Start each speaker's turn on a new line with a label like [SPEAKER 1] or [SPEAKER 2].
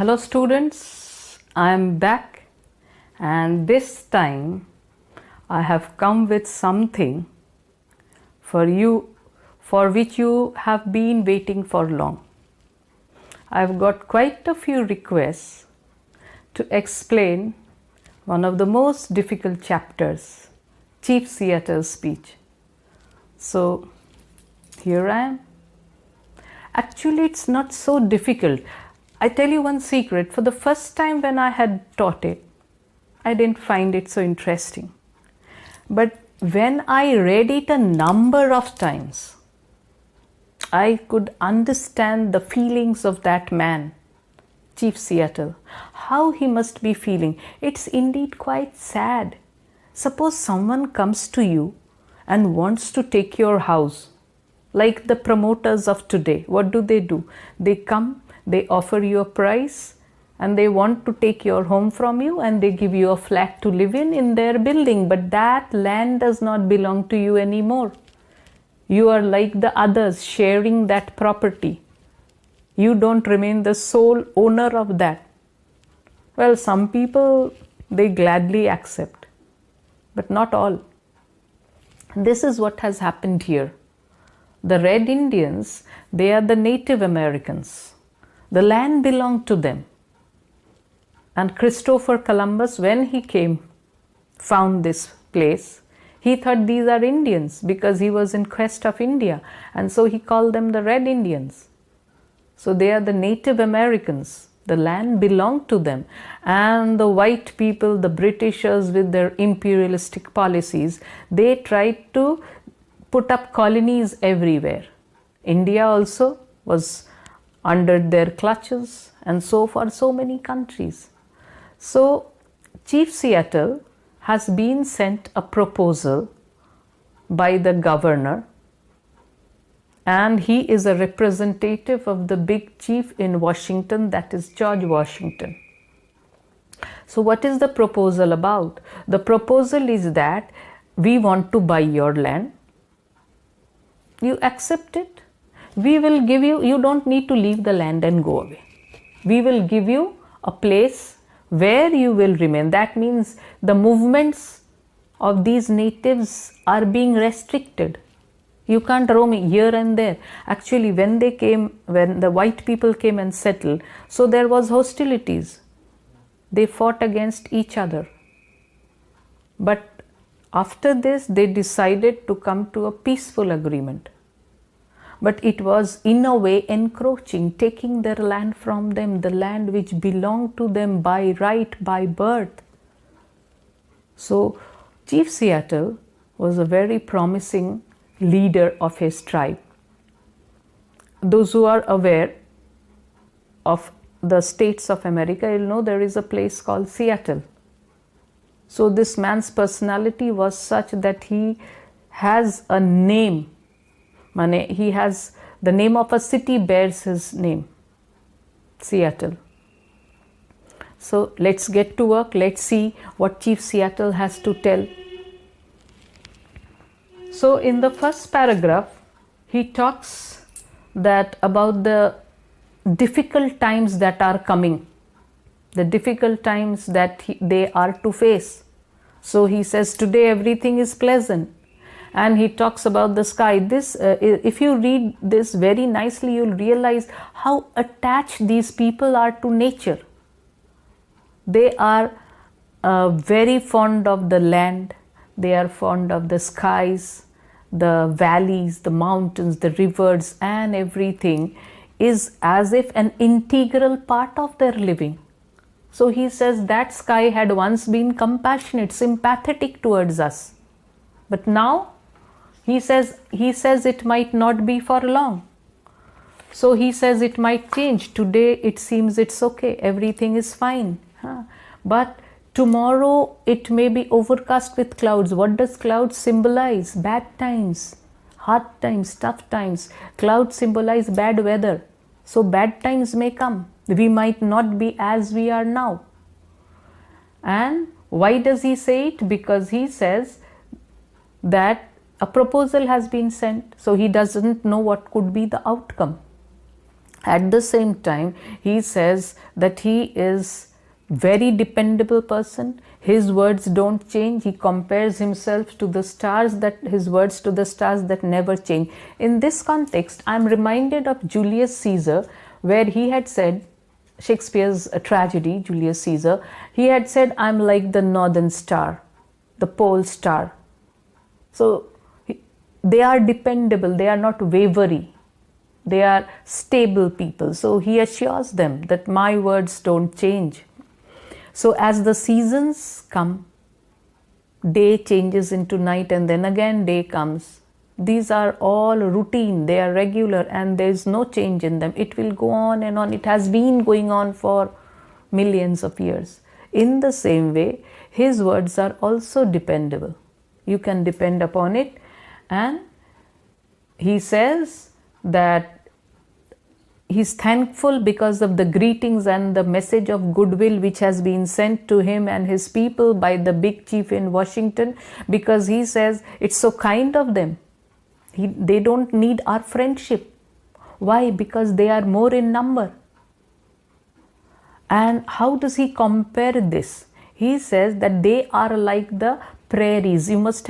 [SPEAKER 1] Hello students, I am back and this time I have come with something for you for which you have been waiting for long. I have got quite a few requests to explain one of the most difficult chapters, Chief Seattle's speech. So here I am. Actually, it's not so difficult. I tell you one secret, for the first time when I had taught it, I didn't find it so interesting. But when I read it a number of times, I could understand the feelings of that man, Chief Seattle, how he must be feeling. It's indeed quite sad. Suppose someone comes to you and wants to take your house, like the promoters of today. What do? They come, they offer you a price and they want to take your home from you and they give you a flat to live in their building, but that land does not belong to you anymore. You are like the others sharing that property. You don't remain the sole owner of that. Well, some people, they gladly accept, but not all. This is what has happened here. The Red Indians, they are the Native Americans. The land belonged to them. And Christopher Columbus, when he came, found this place, he thought these are Indians because he was in quest of India. And so he called them the Red Indians. So they are the Native Americans. The land belonged to them. And the white people, the Britishers with their imperialistic policies, they tried to put up colonies everywhere. India also was under their clutches, and so for so many countries. So Chief Seattle has been sent a proposal by the governor, and he is a representative of the big chief in Washington, that is George Washington. So what is the proposal about? The proposal is that we want to buy your land. You accept it. We will give you, you don't need to leave the land and go away. We will give you a place where you will remain. That means the movements of these natives are being restricted. You can't roam here and there. Actually, when the white people came and settled, so there was hostilities. They fought against each other. But after this, they decided to come to a peaceful agreement. But it was in a way encroaching, taking their land from them, the land which belonged to them by right, by birth. So Chief Seattle was a very promising leader of his tribe. Those who are aware of the states of America, you'll know there is a place called Seattle. So this man's personality was such that he has a name. He has the name of a city bears his name, Seattle. So let's get to work. Let's see what Chief Seattle has to tell. So in the first paragraph, he talks that about the difficult times that are coming, the difficult times that they are to face. So he says today everything is pleasant. And he talks about the sky. This, if you read this very nicely, you'll realize how attached these people are to nature. They are very fond of the land. They are fond of the skies, the valleys, the mountains, the rivers, and everything is as if an integral part of their living. So he says that sky had once been compassionate, sympathetic towards us. But now, he says it might not be for long. So he says it might change. Today it seems it's okay, everything is fine. But tomorrow it may be overcast with clouds. What does clouds symbolize? Bad times, hard times, tough times. Clouds symbolize bad weather. So bad times may come. We might not be as we are now. And why does he say it? Because he says that a proposal has been sent, so he doesn't know what could be the outcome. At the same time, he says that he is very dependable person. His words don't change. He compares himself to the stars, that his words to the stars that never change. In this context, I'm reminded of Julius Caesar, where he had said, Shakespeare's tragedy, Julius Caesar, he had said, I'm like the northern star, the pole star. So they are dependable, they are not wavery, they are stable people. So he assures them that my words don't change. So as the seasons come, day changes into night and then again day comes. These are all routine, they are regular, and there is no change in them. It will go on and on. It has been going on for millions of years. In the same way, his words are also dependable. You can depend upon it. And he says that he's thankful because of the greetings and the message of goodwill which has been sent to him and his people by the big chief in Washington, because he says it's so kind of them. They don't need our friendship. Why? Because they are more in number. And how does he compare this? He says that they are like the prairies. You must have